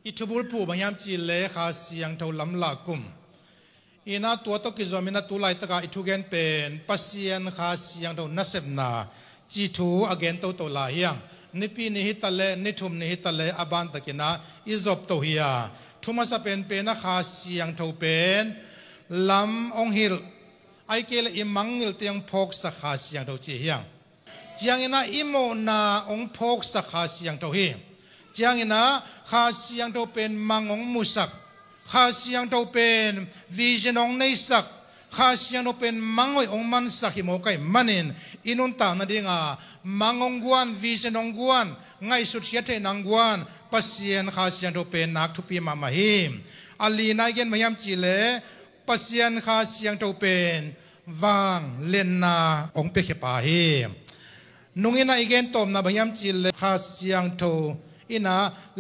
อิทุบุลผู้บางยามจีเลขาเสียงเท่าลำลากุมอีน่าตัวตกิจมินาตุไลตะกาอิทุเกนเป็นปัสเซียนขาเสียงเท่านัสเซมนาจีทูอเกนโตโตลาเฮียงนิปีนิฮิตเลนิทุมนิฮิตเลอบันตะกินาอิจบโตเฮียทุมาสเป็นนักขาเสียงเท่าเป็นลำองฮิลไอเกลอิมังฮิลเตียงพกสักขาเสียงเท่าจีเฮียงเจียงอินาอิโมนาองพกสักขาเสียงเท่าเฮียเจียงอินาขาเสียงเท่าเป็นมังองมุสักข้าเสียงเท่าเป็นวิจนองในสักข้าเสียงเท่าเป็นมังไว้องมันสักหิโมไกมันอินอินุนตานาดิงามังองกวนวิจนองกวนไงสุดเสียเทนังกวนปัสเซียนข้าเสียงเท่าเป็นนักทุปีมามาหิมอัลลีนายเกนมายามจีเลปัสเซียนข้าเสียงเท่าเป็นวางเลนนาองเปเขปาหิมนุ่งอินาอีเกนตอมนาบายามจีเลข้าเสียงเท่าอินา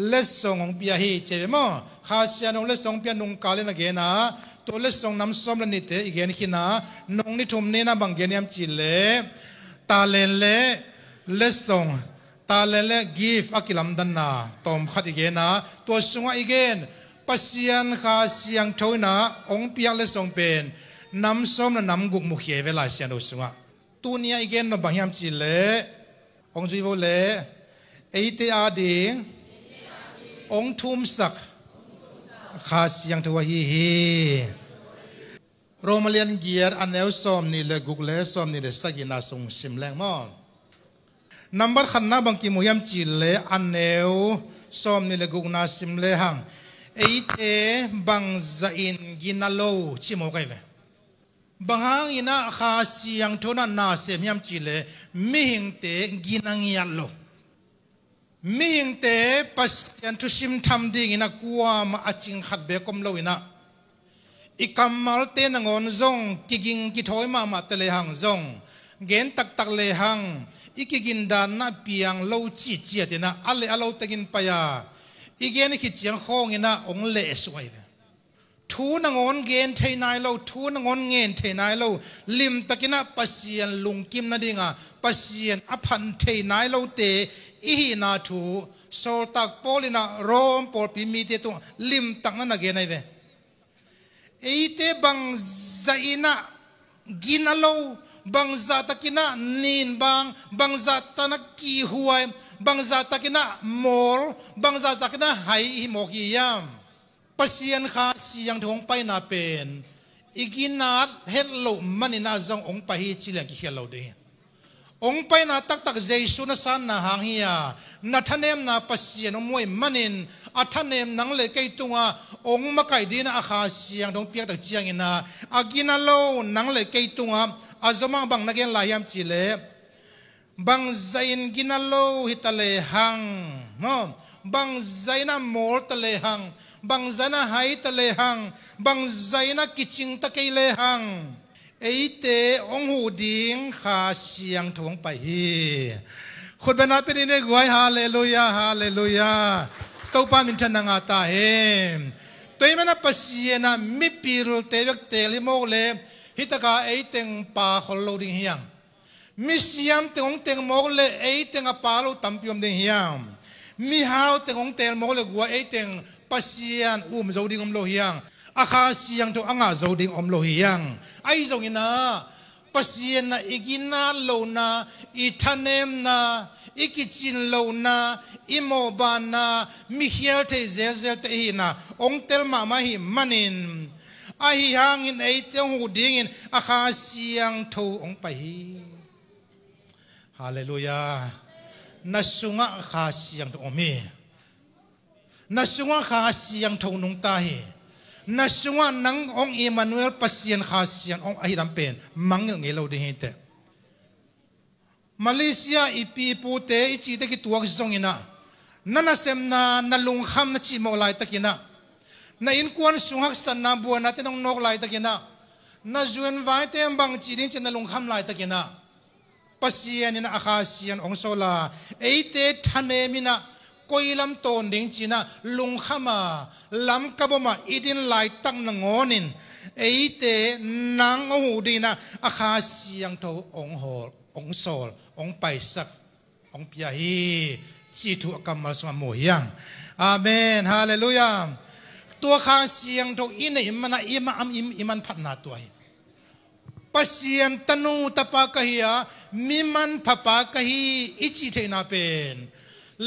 เลสซองเปียฮีเจมอข้าเสียงเลสซองเปียนุงกาเลนเกนาตัวเลสซองน้ำส้มละนิเตอีเกนขินานุงนิทุมเนนาบังเกนยามจิเลตาเลเลเลสซองตาเลเลกิฟอากิลัมดันนาตอมขัดอีเกนาตัวสุงอีเกนปัสเซียนข้าเสียงโทนาองเปียเลสซองเป็นน้ำส้มและน้ำกุกมุขเยเวลาเสียงดูสุงตัวนี้อีเกนบังยามจิเลองจุยโวเลเอติอาดิงองทุมสักข้าเสียงทวฮีโรมาเลียนเกียร์อันเอลซอมนี่เลกุกเลซอมนี่เลสกินาสงสิมแรงมอนัมบัดขันนาบังกิมุยมจิเลอันเอลซอมนี่เลกุกนาสิมเลหังเอเตบังซาอินกินาโลชิโมไกเวบังฮังอินาข้าเสียงทนานาเซมยมจิเลมิหิงเตกินังยัลโลมีอิงเตปัสยันทุชิมทำดิ่งอินักวัวมาอจิงขัดเบกอมโลอินะอีกำมัลเตนงอนซงกิกิงกิถอยมาเตเลหังซงเกนตักเลหังอีกิกินดานนาเปียงโลจีเจียตินะอัลเลอโลตะกินปยาอีเกนขิดเจียงโคงอินะองเลสวยทูนงอนเกนเทนายโลทูนงอนเงินเทนายโลลิมตะกินะปัสยันลุงกิมนาดิงาปัสยันอภันเทนายโลเตอีหินาทูโซตักโพลินาโรมโพลพิมีเตตุลิมตังนั่นเกนไอเวเอเตบังซาอินะกินาโลบังซาตะกินะนินบังซาตะนักกีหวยบังซาตะกินะมอลบังซาตะกินะไฮฮิโมกิยามปัสยันข้าเสียงทงไปนาเป็นอีกินาเฮลโลมันอินาจงองไปฮิจิเลกิเฮลโลเดองไปนาตักเจสุนสันนาหางเฮียนัทเนมนาปัสเซียนมวยมันินอัทเนมนังเลกไอตุงาองมาไกดีนาอาคาเสียงตรงเปียกตะเจียงอินาอากินาโลนังเลกไอตุงาอาจมังบังนักเกนลายามจิเลบังใจนกินาโลฮิตะเลหังบังใจนาโมลตะเลหังบังใจนาไฮตะเลหังบังใจนากิจิงตะเกเลหังเอเตองหูดิ่งข้าเสียงทวงไปฮีคนเป็นนักเป็นในกวยฮาเลลูยาฮาเลลูยาตัวป้ามินทันงาตาเฮมตัวมันนับปัสเซียนะมิปิรุเตวกเตลิโมเลฮิตกาเอเตงปาขลุ่ดิ่งเฮียงมิเซียมเตงเตงโมเลเอเตงปาลุตัมพิมดิ่งเฮียงมิฮาวเตงเตงโมเลกัวเอเตงปัสเซียนโจดิ่งอมโลเฮียงอาคาเสียงตัวอ่างโจดิ่งอมโลเฮียงไอจงอินาปัสยันนาอิกินาโลนาอิทานเนมนาอิกิจินโลนาอิโมบานามิเฮลเทเซลเซลเตหินาองเตลมามาหิมันินอาหิฮังอินไอเตงหูดิ่งอินอาคาเสียงทูองไปฮาเลลูยานัสสุงะคาเสียงทูอมีนัสสุงะคาเสียงทูนุงตาฮีนัสงวนนังองอิมานูเอลปัสยันข้าเสียงองอหิรัมเป็นมังเงลเราได้เห็นแต่มาเลเซียอีปีปูเตอีจีเตกิตัวกิจงอินะนั่นน่ะเซมนานั่นลุงคำนั่นจีโมไลตะกินะนั่นอินควนสุงหักสันนาบัวนั่นเตนองนกไลตะกินะนั่นจวนไว้เตมบังจีดินเจนั่นลุงคำไลตะกินะปัสยันนี่นะอาคาเสียงองโซลาเอเตทันเนมินะกุยลำโตนดิ่งจีน่ะลุงข้ามาลำกบมาอีดินไหลตั้งนงอนินเอเตนังหูดีนะอาคาเสียงโตองโหองโซลองไปสักองพิยาฮีจีทุกรรมมาสมาโมยัง อาเมนฮาเลลูยาตัวข้าเสียงตัวอินอิมันอิมอัมอิมันพัฒนาตัวปัสเซียนตนูตปากะฮียมิมันพปากะฮีอิจิเทนาเป็น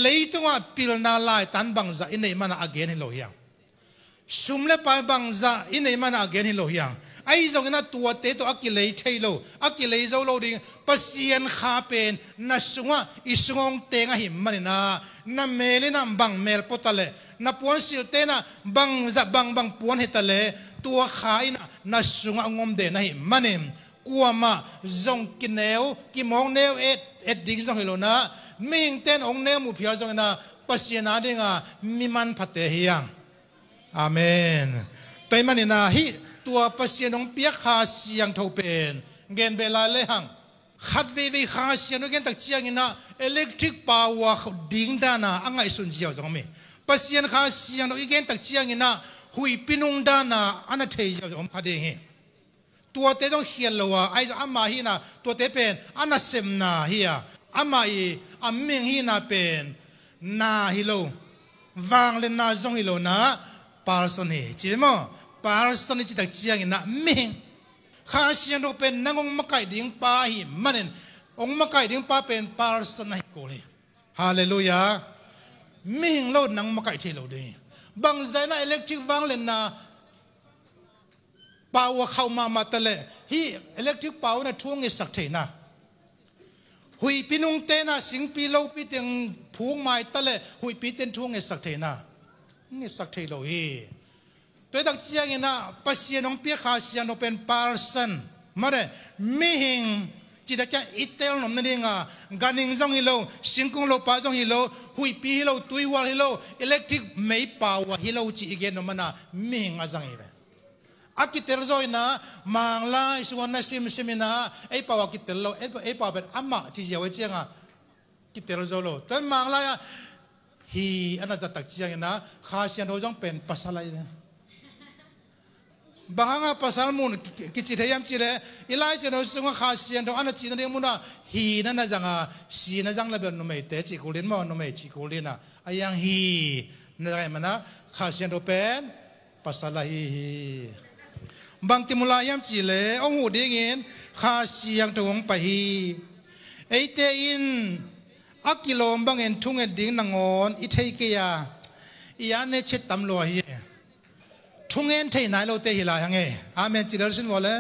เลยตัวพิลนาลายตันบังซาอินมันอาเกนฮิโลยังสุมเลปายบังซาอินมันอาเกนฮิโลยังไอ้ตรงนั้นตัวเตตัวอักกิเลเทโลอักกิเลโซโลดิปัสเซียนข้าเป็นนัสงะอิสงเตงหิมมันนะนัเมลินัมบังเมลปตะเลนับปวนสิลเตนะบังจะบังปวนเหตเลตัวข้าอินะนัสงะงมเดนะหิมมันเองกัวมาจงกินเนวกิมองเนวเอ็ดดิ้งจงเฮโลนะมิงเต้นองเนวมุพิลจงนะปัสเซียนาดิงะมิมันพัตเตฮียังอาเมนตัวมันนะฮิตัวปัสเซียนองเปียข้าเสียงทบเป็นเงินเบลาเลหังขัดวิข้าเสียงเงินตักเชียงนะอิเล็กทริกพาวเวอร์ดิ้งดานะอังไงสุนเจียวจงมีปัสเซียนข้าเสียงเงินตักเชียงนะหุยปินุงดานะอันนั้นเทียจงพัดเองตัวเตต้องเขียนเลยว่าไอ้อามาฮีนะตัวเตเป็นอันนั้นเซมนาฮียอามาอีอามิงฮีนะเป็นนาฮิโลวางเลนนาจงฮิโลนะปาร์สันฮีจริงมั้ยปาร์สันจิตตักเชียงนะมิงข้าเสียงเราเป็นนังองค์มะไก่ดิ้งป้าหิมันเององค์มะไก่ดิ้งป้าเป็นปาร์สันฮิโกเลยฮาเลลูยามิงเรานังมะไก่ที่เราดีบางใจนะอิเล็กทริกวางเลนนาปาวเข้ามาตะเลฮีอิเล็กทริกปาวน่ะท่วงเงสักเทนะหุยปีนุงเตนะสิงปีโลปีเตียงพูงไม้ตะเลหุยปีเตียนท่วงเงสักเทนะเงสักเทโลฮีตัวตักเจียงนะปัสเซียนองเปียขาเสียนเป็นปาร์สันมาเร่มิหิงจิตจะอิตเตลนมนั่นเองการนิงจงฮิโลสิงคงโลปาจงฮิโลหุยปีฮิโลตุยวอลฮิโลอิเล็กทริกไม่ปาวฮิโลจีอีเกนนมนะมิหิงอาจังเอเวอากิเตลโซยนะมังลายส่วนนั้นซิมนะไอ้ปาวกิเตลโลไอ้ปาวเป็นอามาจีเจวิเจียงกิเตลโซโลตัวมังลายฮีอันนั้นจะตักเจียงนะข้าเสียนโรจงเป็นภาษาอะไรเนี่ยบางครั้งภาษามุนกิจเทียมจีเลยอีไลเสียนโรจงข้าเสียนโรอันนั้นจีนเรียกมุนฮีนั่นนะจังสีนั่นจังเลยเป็นนุ่มเตจิโคลินมั้งนุ่มจิโคลินนะไอ้ยังฮีนั่นไงมันนะข้าเสียนโรเป็นภาษาอะไรบางทีมุลายามจีเลองหูดีเงินข้าเสียงตรงไปฮีไอเตอินอักกิโลมบางเงินทุ่งเงินดิ่งนางอนอิเทกิยาอีอันเนชิตตำลอยทุ่งเงินเทนายโลเตหิลายังไงอาเมนจีเลสินวอลเลย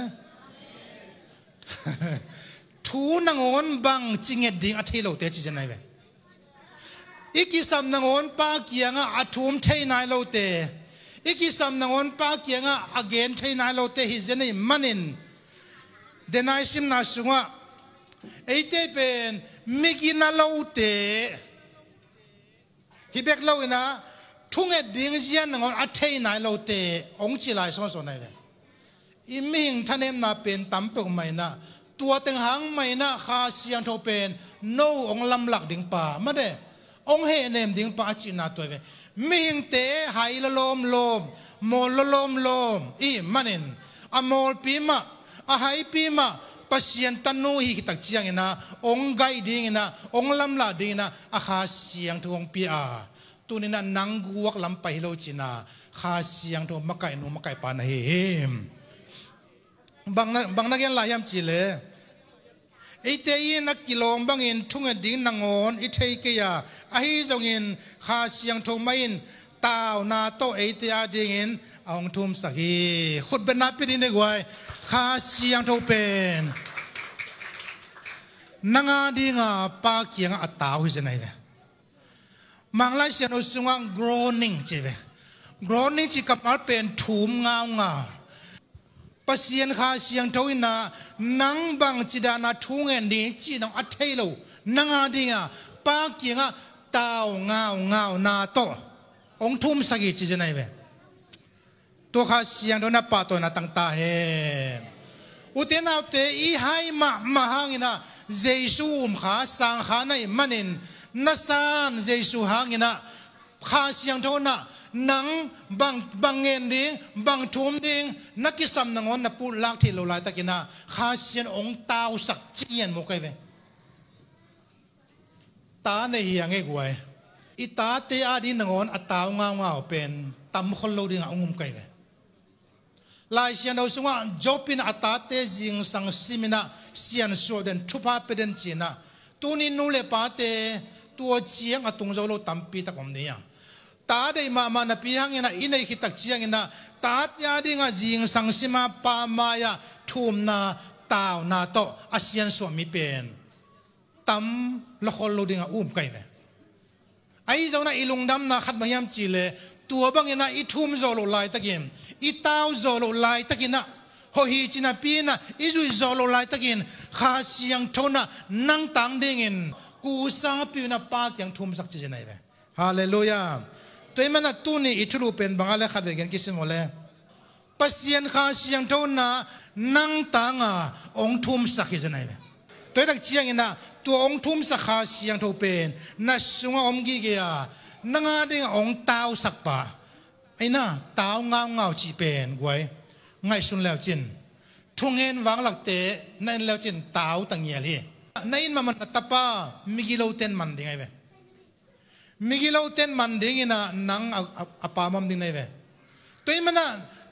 ทูนางอนบางจิงเงินดิ่งอัทเทโลเตจิเจนายเวอีกิสัมนางอนปาเกียงอัทุมเทนายโลเตอีกิสัมนางอนปาเกียงอเกนเทนายโลเตฮิเจนี่มันินเดนายซิมนาสุงะไอเตเป็นมิกินาโลเตฮิเบกโลนะทุ่งเอ็ดดิ้งเจียนนางอนอัทเทนายโลเตองจิลายส่วนไหนเลยอีมิงท่านเอ็มนาเป็นตั้มเปิกไม่นะตัวเต็งหางไม่นะข้าเสียงโทเป็นโนองลำหลักดิ่งป่ามาเด้องเฮเนมดิ่งป่าจีนาตัวเวมิงเตหายละลมมอลลมอีมันเองอมอลปีมาหายปีมาปัสยันตันนูฮิตักเจียงนะองไกดิ่งนะองลำละดิ่งนะข้าเสียงทวงปีอาตัวนี้นะนังกวกลำไปโลจินาข้าเสียงทวงมะไก่นูมะไก่ปานเฮมบางนักเรียนหลายยามจีเลไอเตยนักกิโลบางอินทุ่งดิ่งนางอนไอเทกิยาไอจงอินข้าเสียงทวงไม่อินตาวนาโตไอเตียดิ่งอินองทุ่มสักฮีขุดเป็นนับไปดีนึกไว้ข้าเสียงทวเป็นนางาดิ่งปาเกียงอัตตาหิจนัยเนี่ยมังไลเสียงอุสุงัง groaning จีเว groaning จีกับมาเป็นทุ่มเงาปัสยันข้าเสียงทวินานังบังจิดานาทุ่งเงินดีจีนังอัทเทโลนังอาดิ่งปาเกียงตาวเงานาโตองทุ่มสักจีเจนัยเวตัวข้าเสียงโดนปาตัวนาตั้งตาเฮอุเทนาเตอีไฮมาหังนะเจสูมข้าสังขาในมันนินนัสานเจสูหังนะข้าเสียงโดนนังบางเงินดิ่งบางทุ่มดิ่งนักกิสัมนังอนนับพูดลักที่เราไล่ตะกินะข้าเสียงองตาวสักจีนโมกัยเวตาในเฮียงเอกไว้ ita te adi nangon ataw ngao pen tam kholo ding ungum kai ve lai sian do sunga jopin atate jing sang simina sian so den thupa peden china tuni nule pate tua chiang atung zo lo tampi ta kom nia ta dei ma na piang ina inei khitak chiang ina ta ya dinga jing sang sima pa maya thum na taw na to asian so mi pen tam lo kholo dinga kai ve ai zo na ilung dam na khat mayam chile tua bang ina I thum zo lo lai takin I tao zo lo lai takina ho hi china pina izui zo lo lai takin kha siang thona nang tang dingin ku sa pina pa kyang thum sak chi nai ve hallelujah toimana tuni ithulu pen bangale khat ve gen kisim ole pasien kha siang thona nang tanga ong thum sak chi nai ve toi dak chiang ina tu ong thum sak kha siang tho pen na sunga om gi ge ya nanga ding ong tao sak pa aina tao ngao chi pen guai ngai sun leo chin thungen wang lak te nan leo chin tao tang yel hi nain ma man tapa migilo ten man ding ai ve migilo ten man ding ina nang apamam ding ai ve toi mana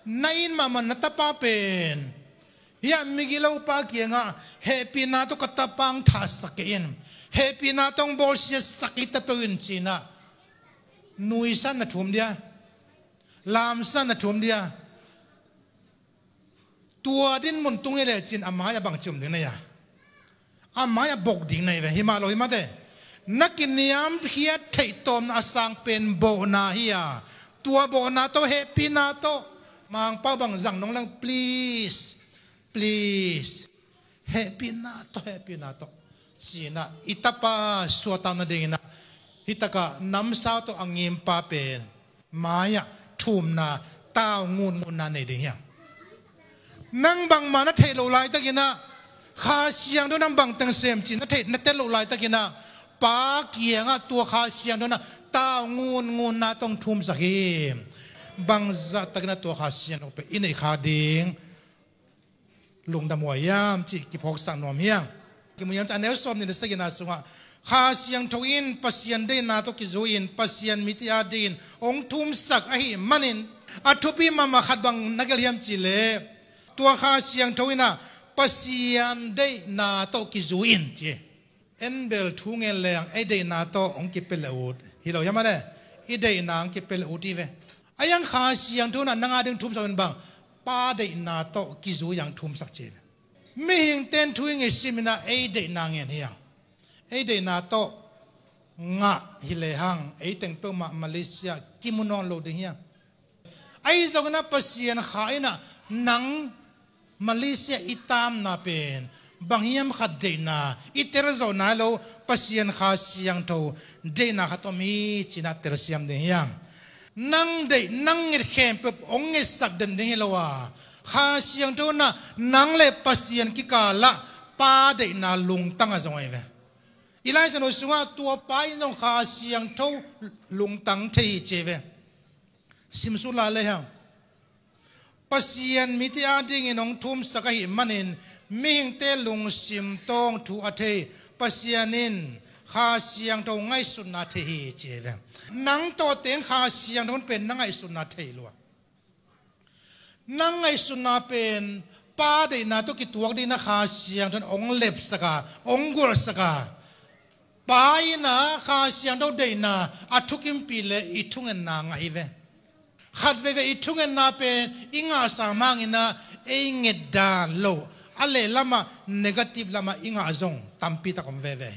nain ma man tapa pen ya migilo pa kianga happy na to katapang thasakin happy na tong bol sia sakita pewin china nuisan na thum dia làm san na thum dia tua din mun tung ele chin amaya bang chum ding na ya amaya bok ding na ve himalo himate nakiniam hiat thei tom asang pen bo na hiya tua bo na to happy na to mang pa bang jang nong lang please happy na to sina itapa suata na ding na hitaka nam sao to angim pa pen maya thum na tao ngun na nei ding yang nang bang ma na thei lo lai takina kha siang do nang bang tang sem chin na thei na te lo lai takina pa kianga tua kha siang do na tao ngun na tong thum sakim bang za takina tua kha siang pe inei kha ding lung da moyam chi ki phok sang nom hiang ki muyam cha neu som ni sakina sunga kha siang thoin pasien de na to ki zoin pasien mitia din ong thum sak a hi manin athupi mama khat bang nagal hiam chile tua kha siang thoina pasien de na to ki zoin che enbel thungen leng e de na to ong ki peleut hilo yamane i de na ong ki peleut ti ve ayang kha siang thona nanga ding thum sawen bang pa de na to ki zo yang thum sak che mi hing ten thuing e simina e de na ngen hiang ấy để na to ngạ hile hang ấy tiếng pe Malaysia kimunon lo ding hiang ấy zo na pasien khai na nang Malaysia itam na pen bang hiam khat de na iter zo na lo pasien kha siang tho de na khatomi china ter siam ding hiang nang de nang ngir khem pe ong nge sak den ding hilowa kha siang tho na nang le pasien ki ka la pa de na lung tang a zong ai ve ilai sa no sunga tua pai nong kha siang tho lung tang thei cheve simsu la le hang pasien mitia ding inong thum sakai manin ming te lung sim tong thu athe pasianin kha siang tho ngai sunna thei cheve nang to teng kha siang thon pen nangai sunna thei lo nangai sunna pen pa de na to ki tuak de na kha siang thon ong lep saka ong gol saka pai na kha siang do de na athukim pile ithungen na ngai ve khat ve ithungen na pe inga samang ina e ngeda lo ale lama negative lama inga zong tampi ta kom ve ve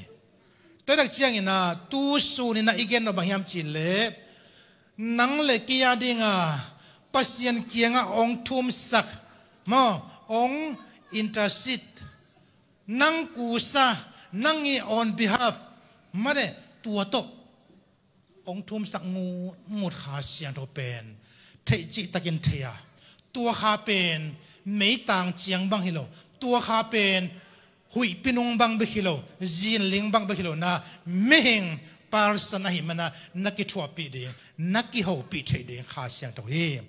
to dak chiang ina tu su ni na igen no bangyam chile nang le kia dinga pasien kianga ong thum sak mo ong intercede nang kusa nangi on behalf mare tua to ong thum sak ngu mut kha sian to pen thei chi takin theya tua kha pen mei tang chiang bang hilo tua kha pen hui pinung bang be hilo zin ling bang be hilo na mehing par sana hi mana naki thua pi de naki ho pi thei de kha sian to hi